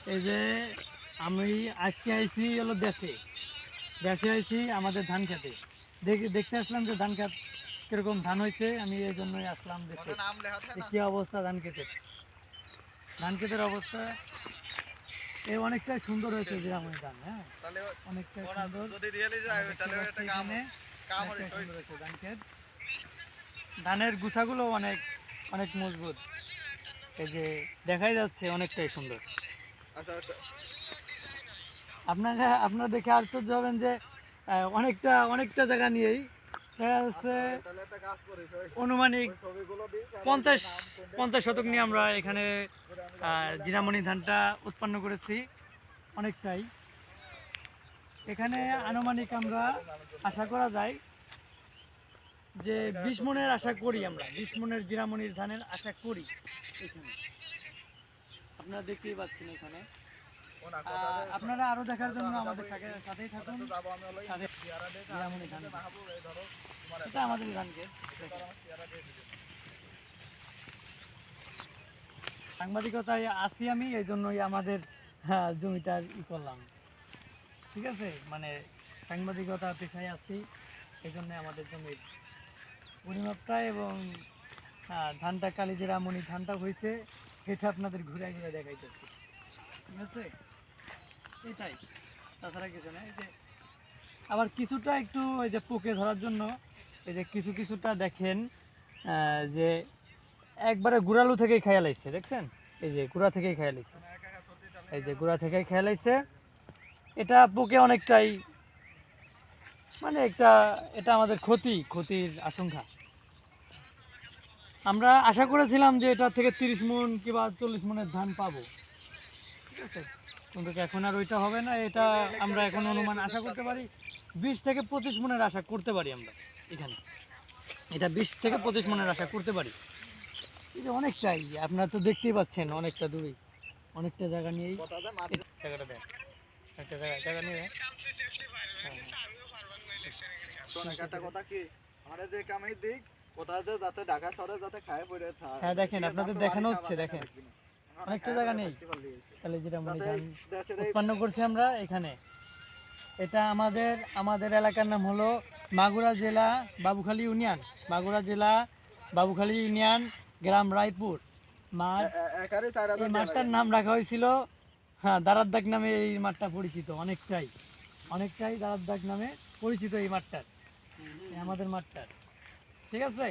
এই যে আমি আজকে আইছি হলো দেশে আইছি আমাদের ধান খেতে দেখতে আসলাম যে ধান খেত কিরকম ধান হয়েছে। আমি এই জন্যই আসলাম দেশে। কি অবস্থা ধান ক্ষেতের অবস্থা অনেকটাই সুন্দর হয়েছে জিরামণি ধান। হ্যাঁ, অনেকটাই সুন্দর হয়েছে ধান ক্ষেত। ধানের গুছাগুলো অনেক অনেক মজবুত, এই যে দেখাই যাচ্ছে অনেকটাই সুন্দর। আপনারা দেখে আশ্চর্য হবেন যে অনেকটা জায়গা নিয়েই অনুমানিক 50 শতক নিয়ে আমরা এখানে জিরামণি ধানটা উৎপন্ন করেছি। অনেকটাই এখানে আনুমানিক আমরা আশা করা যায় যে 20 মনের আশা করি, আমরা 20 মনের জিরামণির ধানের আশা করি। এখানে আপনারা দেখতেই পাচ্ছেন। এখানে আপনারা আরো দেখার জন্য আমাদের সাথেই থাকুন। এটা আমাদের ধানকে সাংবাদিকতায় আসি আমি, এই জন্যই আমাদের জমিটার করলাম। ঠিক আছে, মানে সাংবাদিকতা পেশায় আসি, এই জন্য আমাদের জমির পরিমাপটা এবং ধানটা কালিজিরামণি ধানটা হয়েছে, এটা আপনাদের ঘুরে ঘুরে দেখাইতেছি। ঠিক আছে, এটাই, তাছাড়া কিছু না। এই যে আবার কিছুটা একটু ওই যে পোকে ধরার জন্য এই যে কিছুটা দেখেন যে একবারে গুড়ালু থেকেই খেয়াল আইছে, দেখছেন? এই যে গুড়া থেকেই খেয়াল আইছে, এই যে গুড়া থেকেই খেয়াল আইছে। এটা পোকে অনেকটাই মানে এটা আমাদের ক্ষতির আশঙ্কা। আমরা আশা করেছিলাম যে এটা থেকে 30 মণ কিংবা 40 মণের ধান পাবো। ঠিক আছে, কিন্তু এখন আর ওইটা হবে না। এটা আমরা এখন অনুমান আশা করতে পারি 20 থেকে 25 মণের আশা করতে পারি আমরা এখানে। এটা 20 থেকে 25 মণের আশা করতে পারি। এই যে অনেকটাই, আপনারা তো দেখতেই পাচ্ছেন, অনেকটা দূরে অনেকটা জায়গা নিয়েই জায়গাটা দেয়, একটা জায়গা নিয়ে। হ্যাঁ দেখেন, আপনাদের দেখানো হচ্ছে, দেখেন অনেকটা জায়গা নেই কালিজিরামণি ধান উৎপন্ন করছি আমরা এখানে। এটা আমাদের এলাকার নাম হলো মাগুরা জেলা বাবুখালী ইউনিয়ন, গ্রাম রায়পুর মাঠ। এই মাঠটার নাম রাখা হয়েছিল দারার দাগ নামে। এই মাঠটা পরিচিত, অনেকটাই দারার দাগ নামে পরিচিত এই মাঠটার, আমাদের মাঠটার। ঠিক আছে।